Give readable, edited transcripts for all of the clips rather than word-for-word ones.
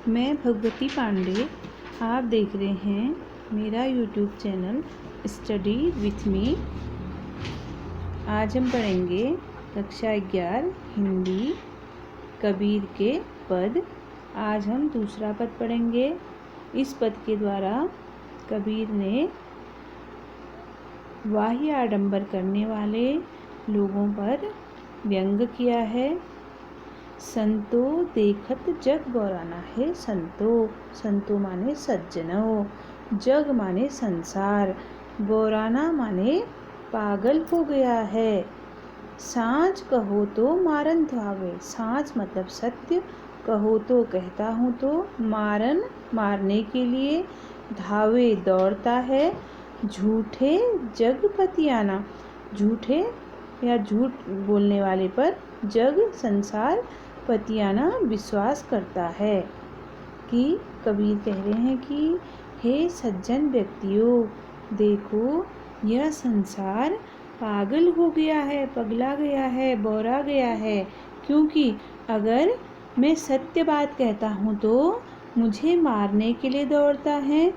मैं भगवती पांडे। आप देख रहे हैं मेरा YouTube channel study with me. आज हम पढ़ेंगे कक्षा 11 हिंदी कबीर के पद। आज हम दूसरा पद पढ़ेंगे। इस पद के द्वारा कबीर ने बाह्य आडंबर करने वाले लोगों पर व्यंग किया है। संतो देखत जग बौराना है। संतो माने सज्जनों, जग माने संसार, बौराना माने पागल हो गया है। सांच कहो तो मारन धावे। सांच मतलब सत्य, कहो तो कहता हूँ तो, मारन मारने के लिए, धावे दौड़ता है। झूठे जग पतियाना, झूठे या झूठ बोलने वाले पर जग संसार पतियाना विश्वास करता है। कि कबीर कह रहे हैं कि हे सज्जन व्यक्तियों, देखो यह संसार पागल हो गया है, पगला गया है, बौरा गया है। क्योंकि अगर मैं सत्य बात कहता हूँ तो मुझे मारने के लिए दौड़ता है,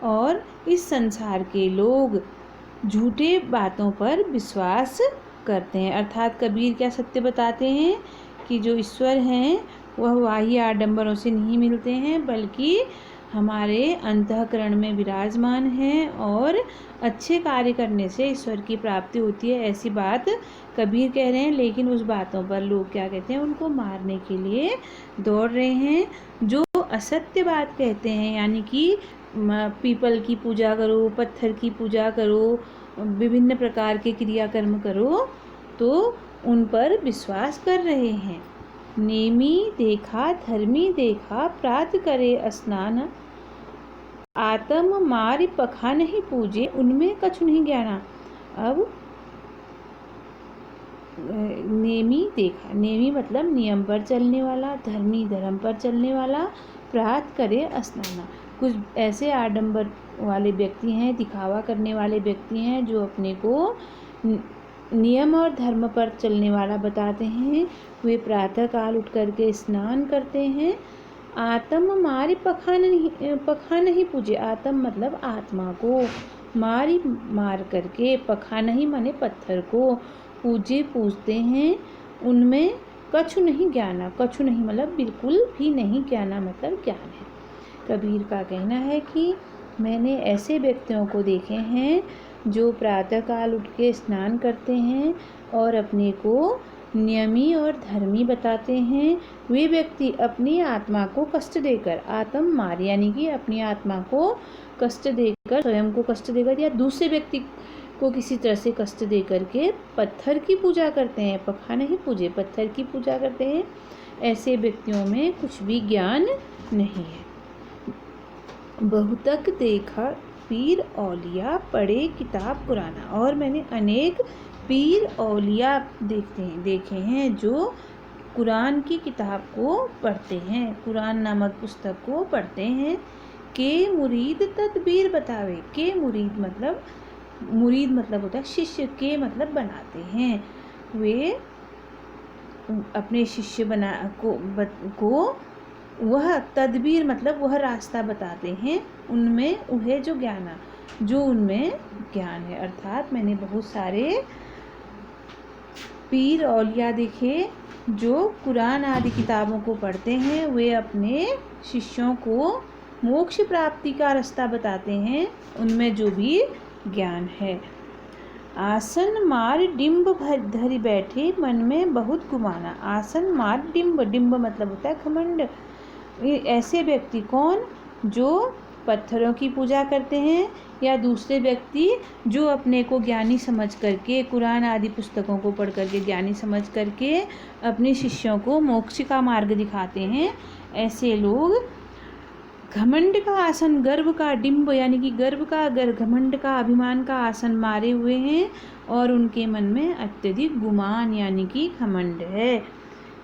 और इस संसार के लोग झूठे बातों पर विश्वास करते हैं। अर्थात कबीर क्या सत्य बताते हैं कि जो ईश्वर हैं वह बाह्य आडंबरों से नहीं मिलते हैं, बल्कि हमारे अंतःकरण में विराजमान हैं, और अच्छे कार्य करने से ईश्वर की प्राप्ति होती है। ऐसी बात कबीर कह रहे हैं। लेकिन उस बातों पर लोग क्या कहते हैं, उनको मारने के लिए दौड़ रहे हैं। जो असत्य बात कहते हैं, यानी कि पीपल की पूजा करो, पत्थर की पूजा करो, विभिन्न प्रकार के क्रियाकर्म करो, तो उन पर विश्वास कर रहे हैं। नेमी देखा धर्मी देखा, प्रात करे स्नान, आत्म मारि पखा नहीं पूजे, उनमें कछु नहीं ज्ञाना। अब नेमी देखा, नेमी मतलब नियम पर चलने वाला, धर्मी धर्म पर चलने वाला, प्रात करे स्नान। कुछ ऐसे आडंबर वाले व्यक्ति हैं, दिखावा करने वाले व्यक्ति हैं, जो अपने को नियम और धर्म पर चलने वाला बताते हैं। वे प्रातः काल उठ करके स्नान करते हैं। आत्म मारि पखा नहीं पूजे। आत्म मतलब आत्मा को, मारी मार करके, पखा नहीं माने पत्थर को, पूजते हैं। उनमें कछु नहीं ज्ञाना। कछु नहीं मतलब बिल्कुल भी नहीं, ज्ञाना मतलब ज्ञान है। कबीर का कहना है कि मैंने ऐसे व्यक्तियों को देखे हैं जो प्रातःकाल उठ के स्नान करते हैं और अपने को नियमी और धर्मी बताते हैं। वे व्यक्ति अपनी आत्मा को कष्ट देकर, आत्म मार यानी कि अपनी आत्मा को कष्ट देकर, स्वयं को कष्ट देकर या दूसरे व्यक्ति को किसी तरह से कष्ट देकर के पत्थर की पूजा करते हैं। पखा नहीं पूजे, पत्थर की पूजा करते हैं। ऐसे व्यक्तियों में कुछ भी ज्ञान नहीं है। बहुतक देखा पीर औलिया, पढ़े किताब कुराना। और मैंने अनेक पीर औलिया देखे हैं जो कुरान की किताब को पढ़ते हैं, कुरान नामक पुस्तक को पढ़ते हैं। के मुरीद तदबीर बतावे। के मुरीद मतलब होता है शिष्य, के मतलब बनाते हैं। वे अपने शिष्य को वह तदबीर मतलब वह रास्ता बताते हैं, उनमें उन्हें जो उनमें ज्ञान है। अर्थात मैंने बहुत सारे पीर औलिया देखे जो कुरान आदि किताबों को पढ़ते हैं। वे अपने शिष्यों को मोक्ष प्राप्ति का रास्ता बताते हैं, उनमें जो भी ज्ञान है। आसन मार डिम्ब धरि बैठे, मन में बहुत गुमाना। आसन मार डिम्ब, डिम्ब मतलब होता है घमंड। ऐसे व्यक्ति कौन, जो पत्थरों की पूजा करते हैं, या दूसरे व्यक्ति जो अपने को ज्ञानी समझ करके, कुरान आदि पुस्तकों को पढ़ करके ज्ञानी समझ करके अपने शिष्यों को मोक्ष का मार्ग दिखाते हैं। ऐसे लोग घमंड का आसन, गर्व का, डिम्ब यानी कि गर्व का, घमंड का, अभिमान का आसन मारे हुए हैं, और उनके मन में अत्यधिक गुमान यानी कि घमंड है।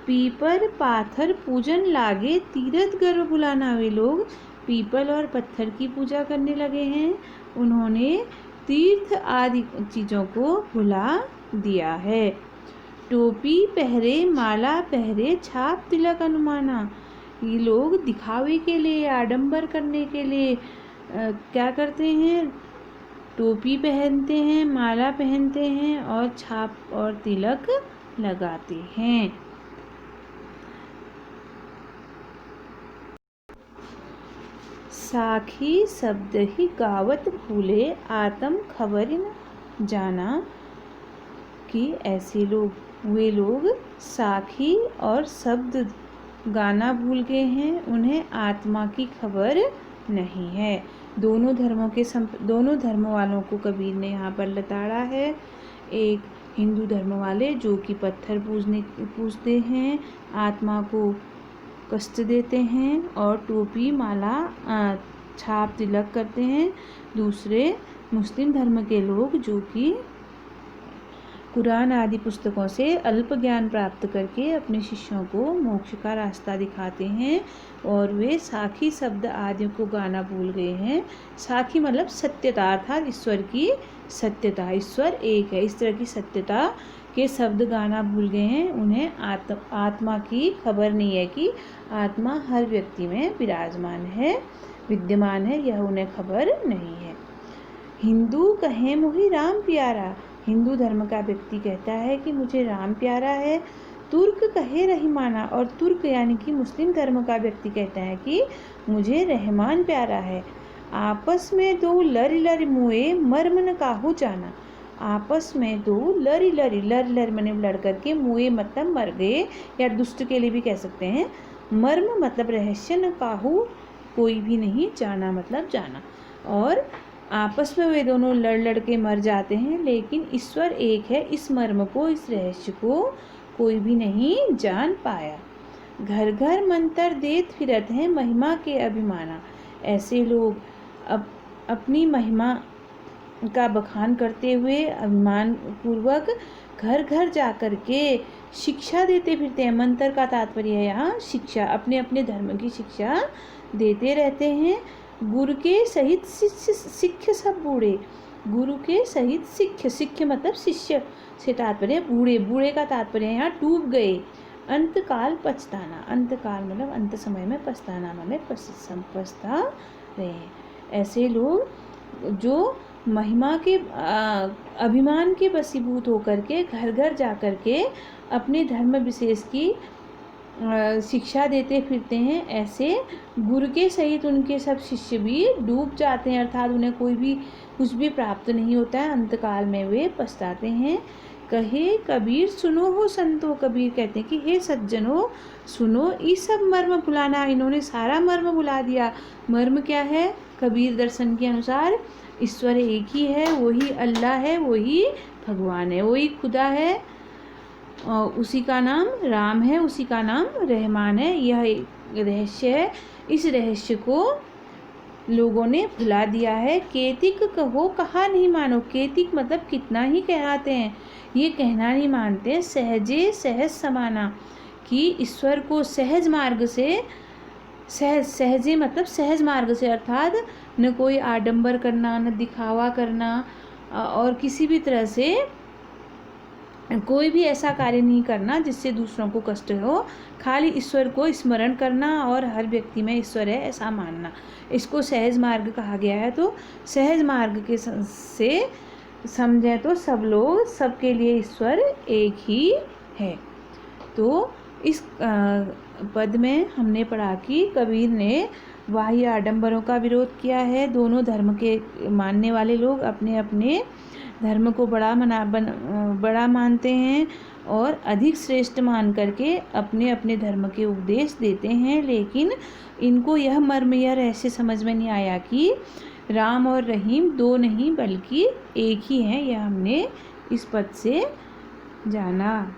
पीपर पाथर पूजन लागे, तीरथ गर्व बुलाना। वे लोग पीपल और पत्थर की पूजा करने लगे हैं, उन्होंने तीर्थ आदि चीज़ों को भुला दिया है। टोपी पहरे, माला पहरे, छाप तिलक अनुमाना। ये लोग दिखावे के लिए, आडंबर करने के लिए क्या करते हैं, टोपी पहनते हैं, माला पहनते हैं और छाप और तिलक लगाते हैं। साखी शब्द ही गावत भूले, आत्म खबर न जाना। कि ऐसे लोग, वे लोग साखी और शब्द गाना भूल गए हैं, उन्हें आत्मा की खबर नहीं है। दोनों धर्म वालों को कबीर ने यहाँ पर लताड़ा है। एक हिंदू धर्म वाले जो कि पत्थर पूजते हैं, आत्मा को कष्ट देते हैं और टोपी माला छाप तिलक करते हैं। दूसरे मुस्लिम धर्म के लोग जो कि कुरान आदि पुस्तकों से अल्प ज्ञान प्राप्त करके अपने शिष्यों को मोक्ष का रास्ता दिखाते हैं और वे साखी शब्द आदि को गाना भूल गए हैं। साखी मतलब सत्यता, अर्थात ईश्वर की सत्यता, ईश्वर एक है, इस तरह की सत्यता के शब्द गाना भूल गए हैं। उन्हें आत्मा की खबर नहीं है कि आत्मा हर व्यक्ति में विराजमान है, विद्यमान है, यह उन्हें खबर नहीं है। हिंदू कहे मुहि राम प्यारा, हिंदू धर्म का व्यक्ति कहता है कि मुझे राम प्यारा है। तुर्क कहे रहीमाना, और तुर्क यानी कि मुस्लिम धर्म का व्यक्ति कहता है कि मुझे रहमान प्यारा है। आपस में दो लर लर मुए, मर्म न काहू जाना। आपस में दो लर लर मैंने लड़ करके, मुए मतलब मर गए, या दुष्ट के लिए भी कह सकते हैं। मर्म मतलब रहस्य, न काहू कोई भी नहीं, जाना मतलब जाना। और आपस में वे दोनों लड़ के मर जाते हैं, लेकिन ईश्वर एक है, इस मर्म को, इस रहस्य को कोई भी नहीं जान पाया। घर घर मंत्र देत फिरत हैं, महिमा के अभिमाना। ऐसे लोग अपनी महिमा का बखान करते हुए अभिमान पूर्वक घर घर जा कर के शिक्षा देते फिरते हैं। मंत्र का तात्पर्य है यहाँ शिक्षा, अपने अपने धर्म की शिक्षा देते रहते हैं। गुरु के सहित शिष्य सब बूढ़े, गुरु के सहित शिष्य मतलब शिष्य से तात्पर्य बूढ़े, बूढ़े का तात्पर्य यहाँ डूब गए। अंतकाल पछताना, अंतकाल मतलब अंत समय में, पछताना मतलब पछता रहे हैं। ऐसे लोग जो महिमा के अभिमान के वशीभूत होकर के घर घर जा कर के अपने धर्म विशेष की शिक्षा देते फिरते हैं, ऐसे गुरु के सहित उनके सब शिष्य भी डूब जाते हैं, अर्थात उन्हें कोई भी कुछ भी प्राप्त नहीं होता है, अंतकाल में वे पछताते हैं। कहे कबीर सुनो हो संतो, कबीर कहते हैं कि हे सज्जनों सुनो, ये सब मर्म भुलाना, इन्होंने सारा मर्म भुला दिया। मर्म क्या है? कबीर दर्शन के अनुसार ईश्वर एक ही है, वही अल्लाह है, वही भगवान है, वही खुदा है, उसी का नाम राम है, उसी का नाम रहमान है। यह एक रहस्य है, इस रहस्य को लोगों ने भुला दिया है। केतिक कहो कहा नहीं मानो, केतिक मतलब कितना ही कहते हैं, ये कहना नहीं मानते। सहजे सहज समाना, कि ईश्वर को सहज मार्ग से, सहजे मतलब सहज मार्ग से, अर्थात न कोई आडंबर करना, न दिखावा करना, और किसी भी तरह से कोई भी ऐसा कार्य नहीं करना जिससे दूसरों को कष्ट हो। खाली ईश्वर को स्मरण करना और हर व्यक्ति में ईश्वर है ऐसा मानना, इसको सहज मार्ग कहा गया है। तो सहज मार्ग के से समझें तो सब लोग, सबके लिए ईश्वर एक ही है। तो इस पद में हमने पढ़ा कि कबीर ने बाह्य आडंबरों का विरोध किया है। दोनों धर्म के मानने वाले लोग अपने अपने धर्म को बड़ा मानते हैं और अधिक श्रेष्ठ मान करके अपने अपने धर्म के उपदेश देते हैं, लेकिन इनको यह मर्म, यह रहस्य समझ में नहीं आया कि राम और रहीम दो नहीं बल्कि एक ही हैं। यह हमने इस पद से जाना।